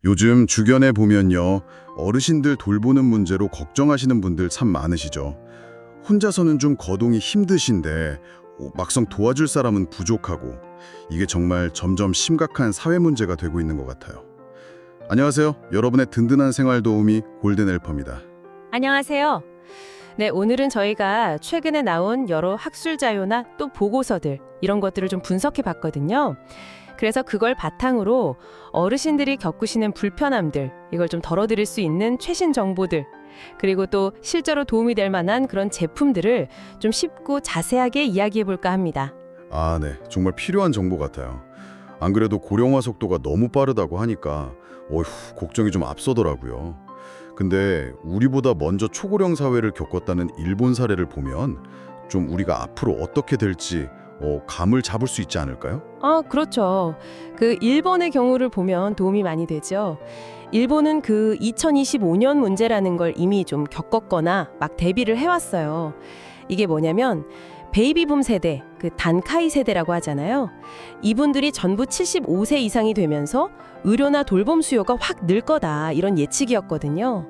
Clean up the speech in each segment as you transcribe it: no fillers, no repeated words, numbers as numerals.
요즘 주변에 보면요, 어르신들 돌보는 문제로 걱정하시는 분들 참 많으시죠. 혼자서는 좀 거동이 힘드신데 막상 도와줄 사람은 부족하고 이게 정말 점점 심각한 사회 문제가 되고 있는 것 같아요. 안녕하세요. 여러분의 든든한 생활 도우미 골든 헬퍼입니다. 안녕하세요. 네, 오늘은 저희가 최근에 나온 여러 학술 자료나 또 보고서들 이런 것들을 좀 분석해 봤거든요. 그래서 그걸 바탕으로 어르신들이 겪으시는 불편함들 이걸 좀 덜어드릴 수 있는 최신 정보들 그리고 또 실제로 도움이 될 만한 그런 제품들을 좀 쉽고 자세하게 이야기해 볼까 합니다. 네. 정말 필요한 정보 같아요. 안 그래도 고령화 속도가 너무 빠르다고 하니까 걱정이 좀 앞서더라고요. 근데 우리보다 먼저 초고령 사회를 겪었다는 일본 사례를 보면 좀 우리가 앞으로 어떻게 될지 감을 잡을 수 있지 않을까요? 그렇죠. 그 일본의 경우를 보면 도움이 많이 되죠. 일본은 그 2025년 문제라는 걸 이미 좀 겪었거나 막 대비를 해왔어요. 이게 뭐냐면 베이비붐 세대, 그 단카이 세대라고 하잖아요. 이분들이 전부 75세 이상이 되면서 의료나 돌봄 수요가 확 늘 거다 이런 예측이었거든요.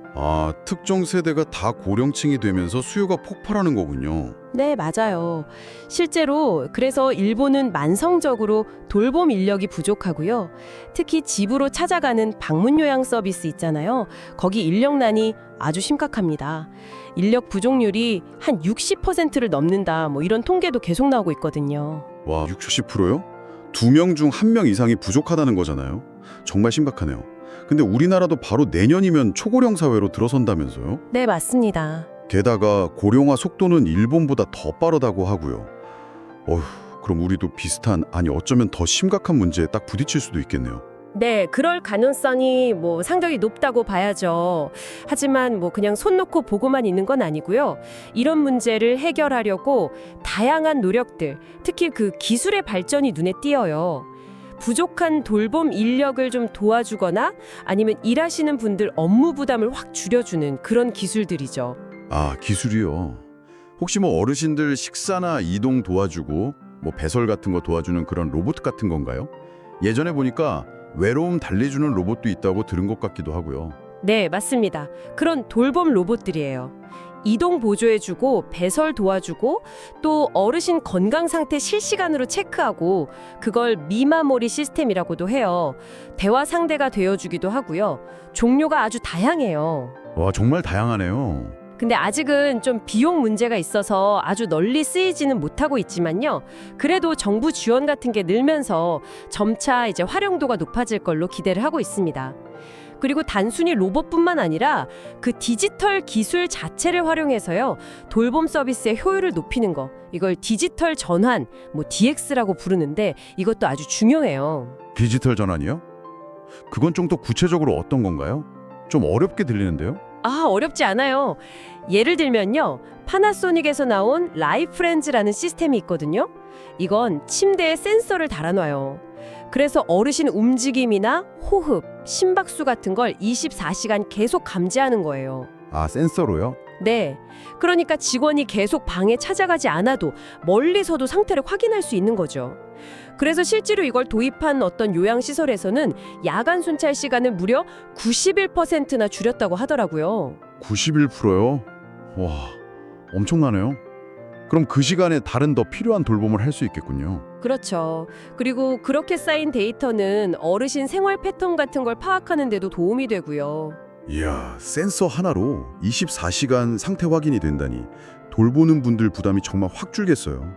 특정 세대가 다 고령층이 되면서 수요가 폭발하는 거군요. 네, 맞아요. 실제로 그래서 일본은 만성적으로 돌봄 인력이 부족하고요. 특히 집으로 찾아가는 방문 요양 서비스 있잖아요. 거기 인력난이 아주 심각합니다. 인력 부족률이 한 60%를 넘는다. 이런 통계도 계속 나오고 있거든요. 와, 60%요? 2명 중 1명 이상이 부족하다는 거잖아요. 정말 심각하네요. 근데 우리나라도 바로 내년이면 초고령 사회로 들어선다면서요? 네, 맞습니다. 게다가 고령화 속도는 일본보다 더 빠르다고 하고요. 그럼 우리도 비슷한, 아니 어쩌면 더 심각한 문제에 딱 부딪힐 수도 있겠네요. 네, 그럴 가능성이 상당히 높다고 봐야죠. 하지만 그냥 손 놓고 보고만 있는 건 아니고요. 이런 문제를 해결하려고 다양한 노력들, 특히 그 기술의 발전이 눈에 띄어요. 부족한 돌봄 인력을 좀 도와주거나 아니면 일하시는 분들 업무 부담을 확 줄여주는 그런 기술들이죠. 기술이요. 혹시 어르신들 식사나 이동 도와주고 배설 같은 거 도와주는 그런 로봇 같은 건가요? 예전에 보니까 외로움 달래주는 로봇도 있다고 들은 것 같기도 하고요. 네, 맞습니다. 그런 돌봄 로봇들이에요. 이동 보조해주고 배설 도와주고 또 어르신 건강 상태 실시간으로 체크하고 그걸 미마모리 시스템이라고도 해요. 대화 상대가 되어주기도 하고요. 종류가 아주 다양해요. 와, 정말 다양하네요. 근데 아직은 좀 비용 문제가 있어서 아주 널리 쓰이지는 못하고 있지만요. 그래도 정부 지원 같은 게 늘면서 점차 이제 활용도가 높아질 걸로 기대를 하고 있습니다. 그리고 단순히 로봇뿐만 아니라 그 디지털 기술 자체를 활용해서요. 돌봄 서비스의 효율을 높이는 거. 이걸 디지털 전환, DX라고 부르는데 이것도 아주 중요해요. 디지털 전환이요? 그건 좀 더 구체적으로 어떤 건가요? 좀 어렵게 들리는데요? 어렵지 않아요. 예를 들면요. 파나소닉에서 나온 라이프렌즈라는 시스템이 있거든요. 이건 침대에 센서를 달아놔요. 그래서 어르신 움직임이나 호흡, 심박수 같은 걸 24시간 계속 감지하는 거예요. 센서로요? 네. 그러니까 직원이 계속 방에 찾아가지 않아도 멀리서도 상태를 확인할 수 있는 거죠. 그래서 실제로 이걸 도입한 어떤 요양시설에서는 야간 순찰 시간을 무려 91%나 줄였다고 하더라고요. 91%요? 와, 엄청나네요. 그럼 그 시간에 다른 더 필요한 돌봄을 할 수 있겠군요. 그렇죠. 그리고 그렇게 쌓인 데이터는 어르신 생활 패턴 같은 걸 파악하는 데도 도움이 되고요. 이야, 센서 하나로 24시간 상태 확인이 된다니 돌보는 분들 부담이 정말 확 줄겠어요.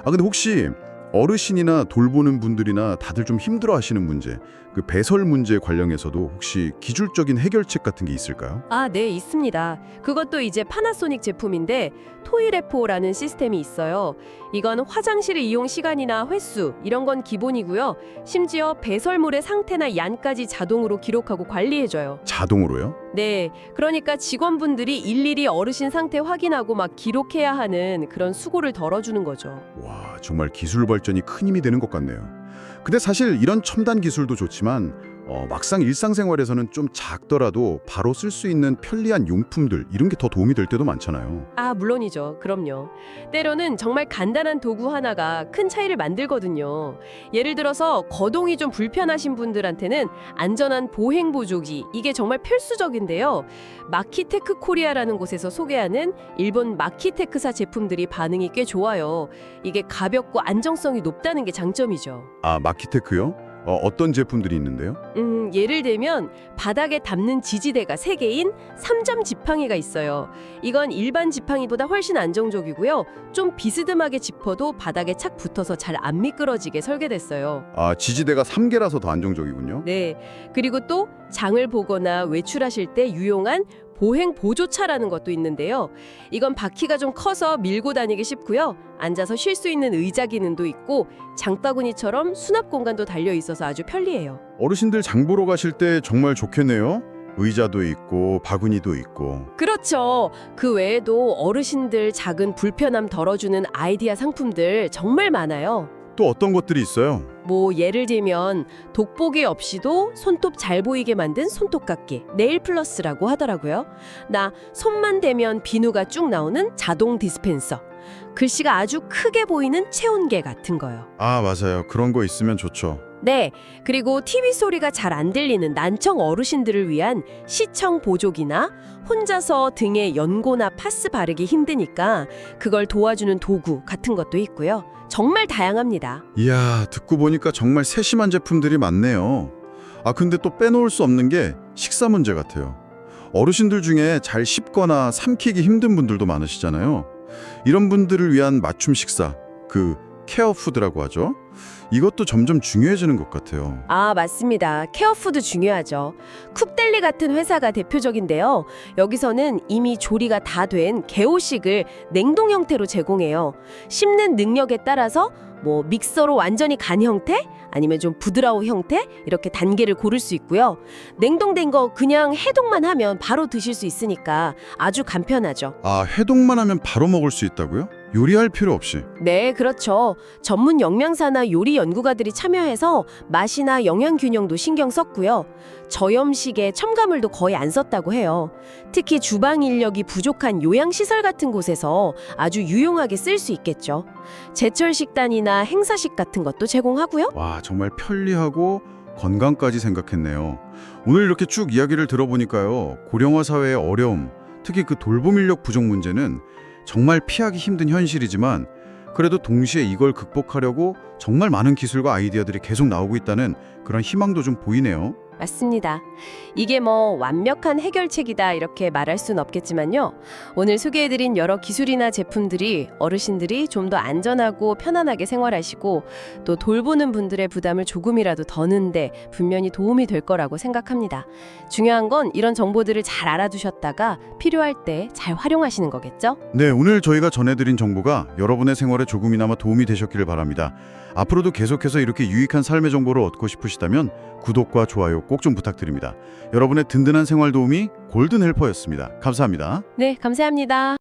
근데 혹시 어르신이나 돌보는 분들이나 다들 좀 힘들어하시는 문제, 그 배설 문제 관련해서도 혹시 기술적인 해결책 같은 게 있을까요? 네, 있습니다. 그것도 이제 파나소닉 제품인데 토이레포라는 시스템이 있어요. 이건 화장실 이용 시간이나 횟수 이런 건 기본이고요. 심지어 배설물의 상태나 양까지 자동으로 기록하고 관리해줘요. 자동으로요? 네, 그러니까 직원분들이 일일이 어르신 상태 확인하고 막 기록해야 하는 그런 수고를 덜어주는 거죠. 와, 정말 기술 발전이 큰 힘이 되는 것 같네요. 근데 사실 이런 첨단 기술도 좋지만 막상 일상생활에서는 좀 작더라도 바로 쓸 수 있는 편리한 용품들 이런 게 더 도움이 될 때도 많잖아요. 아, 물론이죠. 그럼요. 때로는 정말 간단한 도구 하나가 큰 차이를 만들거든요. 예를 들어서 거동이 좀 불편하신 분들한테는 안전한 보행 보조기, 이게 정말 필수적인데요. 마키테크 코리아라는 곳에서 소개하는 일본 마키테크사 제품들이 반응이 꽤 좋아요. 이게 가볍고 안정성이 높다는 게 장점이죠. 아, 마키테크요? 어떤 제품들이 있는데요? 예를 들면 바닥에 닿는 지지대가 3개인 3점 지팡이가 있어요. 이건 일반 지팡이보다 훨씬 안정적이고요. 좀 비스듬하게 짚어도 바닥에 착 붙어서 잘 안 미끄러지게 설계됐어요. 아, 지지대가 3개라서 더 안정적이군요. 네. 그리고 또 장을 보거나 외출하실 때 유용한 보행 보조차라는 것도 있는데요. 이건 바퀴가 좀 커서 밀고 다니기 쉽고요. 앉아서 쉴 수 있는 의자 기능도 있고 장바구니처럼 수납 공간도 달려 있어서 아주 편리해요. 어르신들 장 보러 가실 때 정말 좋겠네요. 의자도 있고 바구니도 있고. 그렇죠. 그 외에도 어르신들 작은 불편함 덜어주는 아이디어 상품들 정말 많아요. 또 어떤 것들이 있어요? 뭐 예를 들면 돋보기 없이도 손톱 잘 보이게 만든 손톱깎이 네일 플러스라고 하더라고요. 나 손만 대면 비누가 쭉 나오는 자동 디스펜서, 글씨가 아주 크게 보이는 체온계 같은 거요. 아, 맞아요. 그런 거 있으면 좋죠. 네, 그리고 TV 소리가 잘 안 들리는 난청 어르신들을 위한 시청 보조기나 혼자서 등에 연고나 파스 바르기 힘드니까 그걸 도와주는 도구 같은 것도 있고요. 정말 다양합니다. 이야, 듣고 보니까 정말 세심한 제품들이 많네요. 아, 근데 또 빼놓을 수 없는 게 식사 문제 같아요. 어르신들 중에 잘 씹거나 삼키기 힘든 분들도 많으시잖아요. 이런 분들을 위한 맞춤 식사, 그 케어푸드라고 하죠. 이것도 점점 중요해지는 것 같아요. 아, 맞습니다. 케어푸드 중요하죠. 쿡델리 같은 회사가 대표적인데요. 여기서는 이미 조리가 다 된 개오식을 냉동 형태로 제공해요. 씹는 능력에 따라서 뭐 믹서로 완전히 간 형태? 아니면 좀 부드러운 형태? 이렇게 단계를 고를 수 있고요. 냉동된 거 그냥 해동만 하면 바로 드실 수 있으니까 아주 간편하죠. 아, 해동만 하면 바로 먹을 수 있다고요? 요리할 필요 없이. 네, 그렇죠. 전문 영양사나 요리 연구가들이 참여해서 맛이나 영양 균형도 신경 썼고요. 저염식에 첨가물도 거의 안 썼다고 해요. 특히 주방 인력이 부족한 요양시설 같은 곳에서 아주 유용하게 쓸 수 있겠죠. 제철 식단이나 행사식 같은 것도 제공하고요. 와, 정말 편리하고 건강까지 생각했네요. 오늘 이렇게 쭉 이야기를 들어보니까요. 고령화 사회의 어려움, 특히 그 돌봄 인력 부족 문제는 정말 피하기 힘든 현실이지만 그래도 동시에 이걸 극복하려고 정말 많은 기술과 아이디어들이 계속 나오고 있다는 그런 희망도 좀 보이네요. 맞습니다. 이게 뭐 완벽한 해결책이다 이렇게 말할 순 없겠지만요. 오늘 소개해드린 여러 기술이나 제품들이 어르신들이 좀 더 안전하고 편안하게 생활하시고 또 돌보는 분들의 부담을 조금이라도 더는데 분명히 도움이 될 거라고 생각합니다. 중요한 건 이런 정보들을 잘 알아두셨다가 필요할 때 잘 활용하시는 거겠죠? 네, 오늘 저희가 전해드린 정보가 여러분의 생활에 조금이나마 도움이 되셨기를 바랍니다. 앞으로도 계속해서 이렇게 유익한 삶의 정보를 얻고 싶으시다면 구독과 좋아요 꼭 좀 부탁드립니다. 여러분의 든든한 생활 도움이 골든 헬퍼였습니다. 감사합니다. 네, 감사합니다.